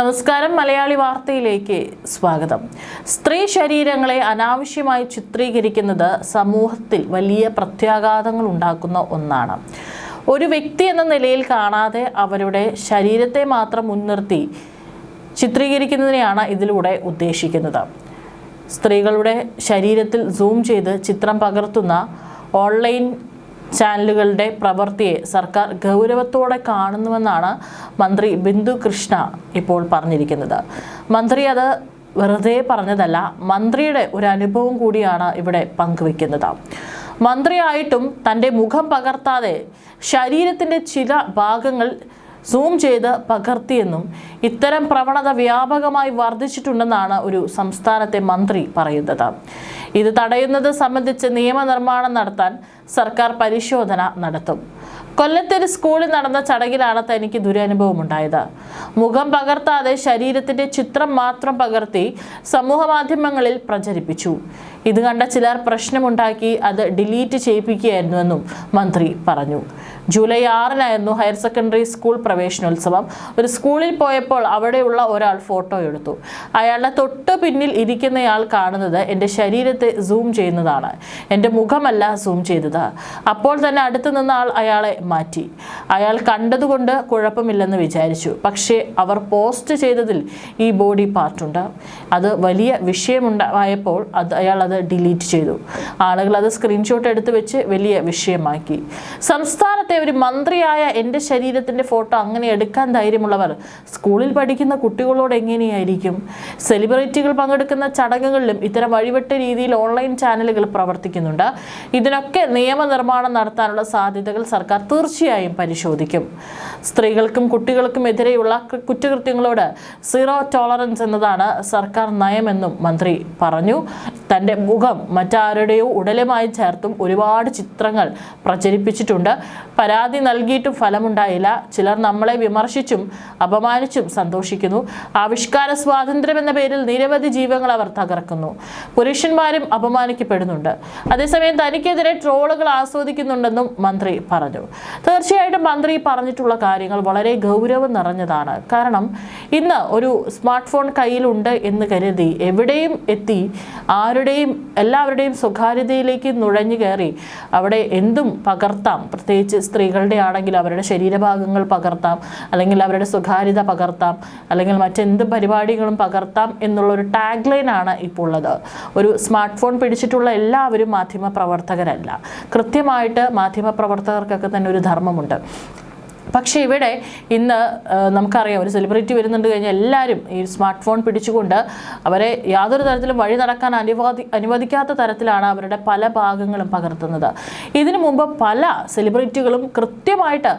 നമസ്കാരം. മലയാളി വാർത്തയിലേക്ക് സ്വാഗതം. സ്ത്രീ ശരീരങ്ങളെ അനാവശ്യമായി ചിത്രീകരിക്കുന്നത് സമൂഹത്തിൽ വലിയ പ്രത്യാഘാതങ്ങൾ ഉണ്ടാക്കുന്ന ഒന്നാണ്. ഒരു വ്യക്തി എന്ന നിലയിൽ കാണാതെ അവരുടെ ശരീരത്തെ മാത്രം മുൻനിർത്തി ചിത്രീകരിക്കുന്നതിനെയാണ് ഇതിലൂടെ ഉദ്ദേശിക്കുന്നത്. സ്ത്രീകളുടെ ശരീരത്തിൽ സൂം ചെയ്ത് ചിത്രം പകർത്തുന്ന ഓൺലൈൻ ചാനലുകളുടെ പ്രവൃത്തിയെ സർക്കാർ ഗൗരവത്തോടെ കാണുന്നുവെന്നാണ് മന്ത്രി ബിന്ദു കൃഷ്ണ ഇപ്പോൾ പറഞ്ഞിരിക്കുന്നത്. മന്ത്രി അത് വെറുതെ പറഞ്ഞതല്ല, മന്ത്രിയുടെ ഒരു അനുഭവം കൂടിയാണ് ഇവിടെ പങ്കുവെക്കുന്നത്. മന്ത്രിയായിട്ടും തൻ്റെ മുഖം പകർത്താതെ ശരീരത്തിൻ്റെ ചില ഭാഗങ്ങൾ സൂം ചെയ്ത് പകർത്തിയെന്നും ഇത്തരം പ്രവണത വ്യാപകമായി വർദ്ധിച്ചിട്ടുണ്ടെന്നാണ് ഒരു സംസ്ഥാനത്തെ മന്ത്രി പറയുന്നത്. ഇത് തടയുന്നത് സംബന്ധിച്ച് നിയമനിർമ്മാണം നടത്താൻ സർക്കാർ പരിശോധന നടത്തും. കൊല്ലത്തൊരു സ്കൂളിൽ നടന്ന ചടങ്ങിലാണ് തനിക്ക് ദുരനുഭവം ഉണ്ടായത്. മുഖം പകർത്താതെ ശരീരത്തിന്റെ ചിത്രം മാത്രം പകർത്തി സമൂഹ മാധ്യമങ്ങളിൽ പ്രചരിപ്പിച്ചു. ഇത് കണ്ട ചിലർ പ്രശ്നമുണ്ടാക്കി അത് ഡിലീറ്റ് ചെയ്യിപ്പിക്കുകയായിരുന്നുവെന്നും മന്ത്രി പറഞ്ഞു. ജൂലൈ 6-നായിരുന്നു ഹയർ സെക്കൻഡറി സ്കൂൾ പ്രവേശനോത്സവം. ഒരു സ്കൂളിൽ പോയപ്പോൾ അവിടെയുള്ള ഒരാൾ ഫോട്ടോ എടുത്തു. അയാളുടെ തൊട്ട് പിന്നിൽ ഇരിക്കുന്നയാൾ കാണുന്നത് എൻ്റെ ശരീരത്തെ സൂം ചെയ്യുന്നതാണ്, എൻ്റെ മുഖമല്ല സൂം ചെയ്തത്. അപ്പോൾ തന്നെ അടുത്ത് നിന്ന ആൾ അയാളെ മാറ്റി. അയാൾ കണ്ടതുകൊണ്ട് കുഴപ്പമില്ലെന്ന് വിചാരിച്ചു. പക്ഷേ അവർ പോസ്റ്റ് ചെയ്തതിൽ ഈ ബോഡി പാർട്ടുണ്ട്. അത് വലിയ വിഷയമുണ്ടായപ്പോൾ അയാൾ അത് ഡിലീറ്റ് ചെയ്തു. ആളുകൾ അത് സ്ക്രീൻഷോട്ട് എടുത്ത് വെച്ച് വലിയ വിഷയമാക്കി. സംസ്ഥാനത്തെ ഒരു മന്ത്രിയായ എൻ്റെ ശരീരത്തിൻ്റെ ഫോട്ടോ അങ്ങനെ എടുക്കാൻ ധൈര്യമുള്ളവർ സ്കൂളിൽ പഠിക്കുന്ന കുട്ടികളോട് എങ്ങനെയായിരിക്കും? സെലിബ്രിറ്റികൾ പങ്കെടുക്കുന്ന ചടങ്ങുകളിലും ഇത്തരം വഴിവിട്ട രീതിയിൽ ഓൺലൈൻ ചാനലുകൾ പ്രവർത്തിക്കുന്നുണ്ട്. ഇതിനൊക്കെ നിയമനിർമ്മാണം നടത്താനുള്ള സാധ്യതകൾ സർക്കാർ തീർച്ചയായും പരിശോധിക്കും. സ്ത്രീകൾക്കും കുട്ടികൾക്കും എതിരെയുള്ള കുറ്റകൃത്യങ്ങളോട് സീറോ ടോളറൻസ് എന്നതാണ് സർക്കാർ നയമെന്നും മന്ത്രി പറഞ്ഞു. തൻ്റെ മുഖം മറ്റാരുടെയോ ഉടലുമായി ചേർത്തും ഒരുപാട് ചിത്രങ്ങൾ പ്രചരിപ്പിച്ചിട്ടുണ്ട്. പരാതി നൽകിയിട്ടും ഫലമുണ്ടായില്ല. ചിലർ നമ്മളെ വിമർശിച്ചും അപമാനിച്ചും സന്തോഷിക്കുന്നു. ആവിഷ്കാര സ്വാതന്ത്ര്യം എന്ന പേരിൽ നിരവധി ജീവങ്ങൾ അവർ തകർക്കുന്നു. പുരുഷന്മാരും അപമാനിക്കപ്പെടുന്നുണ്ട്. അതേസമയം തനിക്കെതിരെ ട്രോളുകൾ ആസ്വദിക്കുന്നുണ്ടെന്നും മന്ത്രി പറഞ്ഞു. തീർച്ചയായിട്ടും മന്ത്രി പറഞ്ഞിട്ടുള്ള കാര്യങ്ങൾ വളരെ ഗൗരവം നിറഞ്ഞതാണ്. കാരണം ഇന്ന് ഒരു സ്മാർട്ട് ഫോൺ കയ്യിലുണ്ട് എന്ന് കരുതി എവിടെയും എത്തി എല്ലാവരുടെയും സ്വകാര്യതയിലേക്ക് നുഴഞ്ഞു കയറി അവിടെ എന്തും പകർത്താം. പ്രത്യേകിച്ച് സ്ത്രീകളുടെ ആണെങ്കിൽ അവരുടെ ശരീരഭാഗങ്ങൾ പകർത്താം, അല്ലെങ്കിൽ അവരുടെ സ്വകാര്യത പകർത്താം, അല്ലെങ്കിൽ മറ്റെന്ത് പരിപാടികളും പകർത്താം എന്നുള്ളൊരു ടാഗ് ലൈനാണ് ഇപ്പോൾ ഉള്ളത്. ഒരു സ്മാർട്ട് ഫോൺ പിടിച്ചിട്ടുള്ള എല്ലാവരും മാധ്യമപ്രവർത്തകരല്ല. കൃത്യമായിട്ട് മാധ്യമപ്രവർത്തകർക്കൊക്കെ തന്നെ ഒരു ധർമ്മമുണ്ട്. പക്ഷേ ഇവിടെ ഇന്ന് നമുക്കറിയാം, ഒരു സെലിബ്രിറ്റി വരുന്നുണ്ട് കഴിഞ്ഞാൽ എല്ലാവരും ഈ സ്മാർട്ട് ഫോൺ പിടിച്ചുകൊണ്ട് അവരെ യാതൊരു തരത്തിലും വഴി നടക്കാൻ അനുവദിക്കാത്ത തരത്തിലാണ് അവരുടെ പല ഭാഗങ്ങളും പകർത്തുന്നത്. ഇതിനു മുമ്പ് പല സെലിബ്രിറ്റികളും കൃത്യമായിട്ട്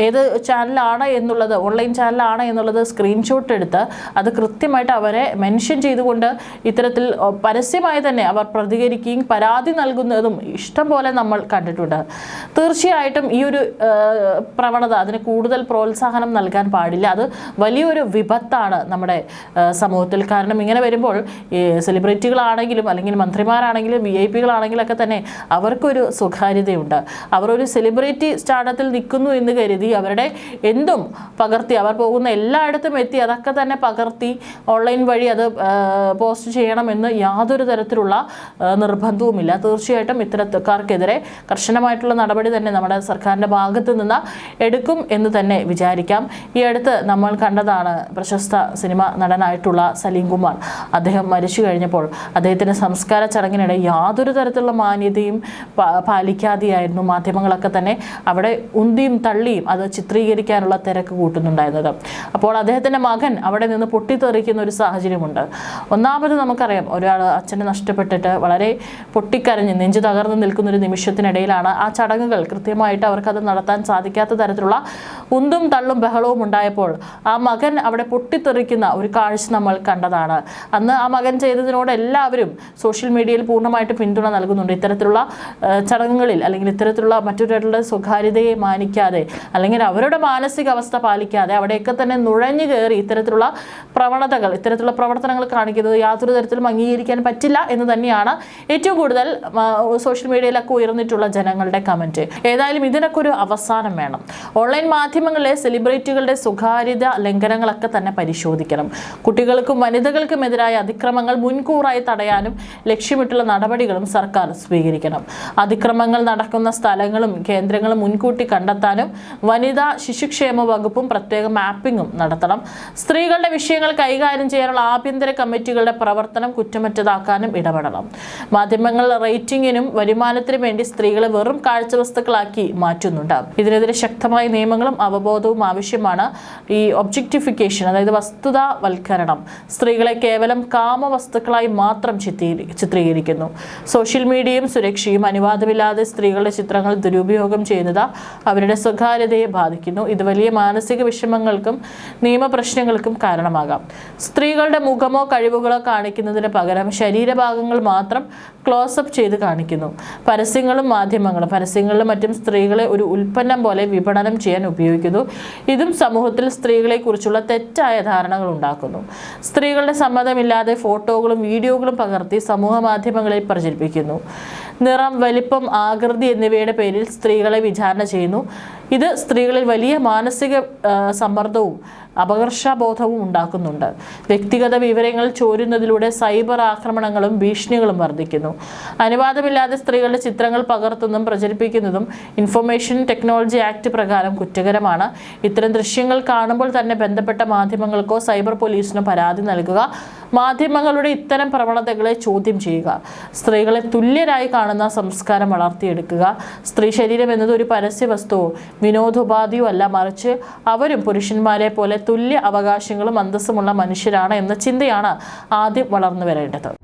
ഏത് ചാനലാണ് എന്നുള്ളത്, ഓൺലൈൻ ചാനലാണ് എന്നുള്ളത് സ്ക്രീൻഷോട്ട് എടുത്ത് അത് കൃത്യമായിട്ട് അവരെ മെൻഷൻ ചെയ്തുകൊണ്ട് ഇത്തരത്തിൽ പരസ്യമായി തന്നെ അവർ പ്രതികരിക്കുകയും പരാതി നൽകുന്നതും ഇഷ്ടം പോലെ നമ്മൾ കണ്ടിട്ടുണ്ട്. തീർച്ചയായിട്ടും ഈ ഒരു പ്രവണത അതിന് കൂടുതൽ പ്രോത്സാഹനം നൽകാൻ പാടില്ല. അത് വലിയൊരു വിപത്താണ് നമ്മുടെ സമൂഹത്തിൽ. കാരണം ഇങ്ങനെ വരുമ്പോൾ ഈ സെലിബ്രിറ്റികളാണെങ്കിലും അല്ലെങ്കിൽ മന്ത്രിമാരാണെങ്കിലും VIP-കളാണെങ്കിലൊക്കെ തന്നെ അവർക്കൊരു സ്വകാര്യതയുണ്ട്. അവർ ഒരു സെലിബ്രിറ്റി സ്ഥാനത്തിൽ നിൽക്കുന്നു എന്ന് കരുതി അവരുടെ എന്തും പകർത്തി അവർ പോകുന്ന എല്ലായിടത്തും എത്തി അതൊക്കെ തന്നെ പകർത്തി ഓൺലൈൻ വഴി അത് പോസ്റ്റ് ചെയ്യണമെന്ന് യാതൊരു തരത്തിലുള്ള നിർബന്ധവുമില്ല. തീർച്ചയായിട്ടും ഇത്തരക്കാർക്കെതിരെ കർശനമായിട്ടുള്ള നടപടി തന്നെ നമ്മുടെ സർക്കാരിൻ്റെ ഭാഗത്ത് നിന്ന് എടുക്കും എന്ന് തന്നെ വിചാരിക്കാം. ഈ അടുത്ത് നമ്മൾ കണ്ടതാണ് പ്രശസ്ത സിനിമ നടനായിട്ടുള്ള സലീം കുമാർ. അദ്ദേഹം മരിച്ചു കഴിഞ്ഞപ്പോൾ അദ്ദേഹത്തിൻ്റെ സംസ്കാര ചടങ്ങിനിടെ യാതൊരു തരത്തിലുള്ള മാന്യതയും പാലിക്കാതെയായിരുന്നു മാധ്യമങ്ങളൊക്കെ തന്നെ അവിടെ ഉന്തിയും തള്ളിയും അത് ചിത്രീകരിക്കാനുള്ള തിരക്ക് കൂട്ടുന്നുണ്ടായിരുന്നത്. അപ്പോൾ അദ്ദേഹത്തിൻ്റെ മകൻ അവിടെ നിന്ന് പൊട്ടിത്തെറിക്കുന്ന ഒരു സാഹചര്യമുണ്ട്. ഒന്നാമത് നമുക്കറിയാം, ഒരാൾ അച്ഛനെ നഷ്ടപ്പെട്ടിട്ട് വളരെ പൊട്ടിക്കരഞ്ഞ് നെഞ്ചു തകർന്ന് നിൽക്കുന്ന ഒരു നിമിഷത്തിനിടയിലാണ് ആ ചടങ്ങുകൾ കൃത്യമായിട്ട് അവർക്കത് നടത്താൻ സാധിക്കാത്ത തരത്തിലുള്ള ഉന്തും തള്ളും ബഹളവും ഉണ്ടായപ്പോൾ ആ മകൻ അവിടെ പൊട്ടിത്തെറിക്കുന്ന ഒരു കാഴ്ച നമ്മൾ കണ്ടതാണ്. അന്ന് ആ മകൻ ചെയ്തതിനോട് എല്ലാവരും സോഷ്യൽ മീഡിയയിൽ പൂർണ്ണമായിട്ട് പിന്തുണ നൽകുന്നുണ്ട്. ഇത്തരത്തിലുള്ള ചടങ്ങുകളിൽ അല്ലെങ്കിൽ ഇത്തരത്തിലുള്ള മറ്റൊരാളുടെ സ്വകാര്യതയെ മാനിക്കാതെ അല്ലെങ്കിൽ അവരുടെ മാനസികാവസ്ഥ പാലിക്കാതെ അവിടെയൊക്കെ തന്നെ നുഴഞ്ഞു കയറി ഇത്തരത്തിലുള്ള പ്രവണതകൾ, ഇത്തരത്തിലുള്ള പ്രവർത്തനങ്ങൾ കാണിക്കുന്നത് യാതൊരു തരത്തിലും അംഗീകരിക്കാൻ പറ്റില്ല എന്ന് തന്നെയാണ് ഏറ്റവും കൂടുതൽ സോഷ്യൽ മീഡിയയിലൊക്കെ ഉയർന്നിട്ടുള്ള ജനങ്ങളുടെ കമൻറ്റ്. ഏതായാലും ഇതിനൊക്കെ ഒരു അവസാനം വേണം. ഓൺലൈൻ ഓൺലൈൻ മാധ്യമങ്ങളിലെ സെലിബ്രിറ്റികളുടെ സ്വകാര്യത ലംഘനങ്ങളൊക്കെ തന്നെ പരിശോധിക്കണം. കുട്ടികൾക്കും വനിതകൾക്കുമെതിരായ അതിക്രമങ്ങൾ മുൻകൂറായി തടയാനും ലക്ഷ്യമിട്ടുള്ള നടപടികളും സർക്കാർ സ്വീകരിക്കണം. അതിക്രമങ്ങൾ നടക്കുന്ന സ്ഥലങ്ങളും കേന്ദ്രങ്ങളും മുൻകൂട്ടി കണ്ടെത്താനും വനിതാ ശിശുക്ഷേമ വകുപ്പും പ്രത്യേക മാപ്പിംഗും നടത്തണം. സ്ത്രീകളുടെ വിഷയങ്ങൾ കൈകാര്യം ചെയ്യാനുള്ള ആഭ്യന്തര കമ്മിറ്റികളുടെ പ്രവർത്തനം കുറ്റമറ്റതാക്കാനും ഇടപെടണം. മാധ്യമങ്ങൾ റേറ്റിംഗിനും വരുമാനത്തിനും വേണ്ടി സ്ത്രീകളെ വെറും കാഴ്ചവസ്തുക്കളാക്കി മാറ്റുന്നുണ്ട്. ഇതിനെതിരെ ശക്തമായ നിയമങ്ങളും അവബോധവും ആവശ്യമാണ്. ഈ ഒബ്ജക്റ്റിഫിക്കേഷൻ, അതായത് വസ്തുതാവൽക്കരണം, സ്ത്രീകളെ കേവലം കാമവസ്തുക്കളായി മാത്രം ചിത്രീകരിക്കുന്നു. സോഷ്യൽ മീഡിയയും സുരക്ഷയും അനുവാദമില്ലാതെ സ്ത്രീകളുടെ ചിത്രങ്ങൾ ദുരുപയോഗം ചെയ്യുന്നത് അവരുടെ സ്വകാര്യതയെ ബാധിക്കുന്നു. ഇത് വലിയ മാനസിക വിഷമങ്ങൾക്കും നിയമപ്രശ്നങ്ങൾക്കും കാരണമാകാം. സ്ത്രീകളുടെ മുഖമോ കഴിവുകളോ കാണിക്കുന്നതിന് പകരം ശരീരഭാഗങ്ങൾ മാത്രം ക്ലോസപ്പ് ചെയ്ത് കാണിക്കുന്നു. പരസ്യങ്ങളിലും മറ്റും സ്ത്രീകളെ ഒരു ഉൽപ്പന്നം പോലെ വിപണനം ചെയ്യാൻ ഉപയോഗിക്കുന്നു. ഇതും സമൂഹത്തിൽ സ്ത്രീകളെ കുറിച്ചുള്ള തെറ്റായ ധാരണകൾ ഉണ്ടാക്കുന്നു. സ്ത്രീകളുടെ സമ്മതമില്ലാതെ ഫോട്ടോകളും വീഡിയോകളും പകർത്തി സമൂഹ മാധ്യമങ്ങളിൽ പ്രചരിപ്പിക്കുന്നു. നിറം, വലിപ്പം, ആകൃതി എന്നിവയുടെ പേരിൽ സ്ത്രീകളെ വിചാരണ ചെയ്യുന്നു. ഇത് സ്ത്രീകളിൽ വലിയ മാനസിക സമ്മർദ്ദവും അപകർഷബോധവും ഉണ്ടാക്കുന്നുണ്ട്. വ്യക്തിഗത വിവരങ്ങൾ ചോരുന്നതിലൂടെ സൈബർ ആക്രമണങ്ങളും ഭീഷണികളും വർദ്ധിക്കുന്നു. അനുവാദമില്ലാതെ സ്ത്രീകളുടെ ചിത്രങ്ങൾ പകർത്തുന്നതും പ്രചരിപ്പിക്കുന്നതും ഇൻഫർമേഷൻ ടെക്നോളജി ആക്ട് പ്രകാരം കുറ്റകരമാണ്. ഇത്തരം ദൃശ്യങ്ങൾ കാണുമ്പോൾ തന്നെ ബന്ധപ്പെട്ട മാധ്യമങ്ങൾക്കോ സൈബർ പോലീസിനോ പരാതി നൽകുക. മാധ്യമങ്ങളുടെ ഇത്തരം പ്രവണതകളെ ചോദ്യം ചെയ്യുക. സ്ത്രീകളെ തുല്യരായി കാണുന്ന സംസ്കാരം വളർത്തിയെടുക്കുക. സ്ത്രീ ശരീരം എന്നത് ഒരു പരസ്യ വസ്തുവോ വിനോദോപാധിയോ അല്ല, മറിച്ച് അവരും പുരുഷന്മാരെ പോലെ തുല്യ അവകാശങ്ങളും അന്തസ്സുമുള്ള മനുഷ്യരാണ് എന്ന ചിന്തയാണ് ആദ്യം വളർന്നു വരേണ്ടത്.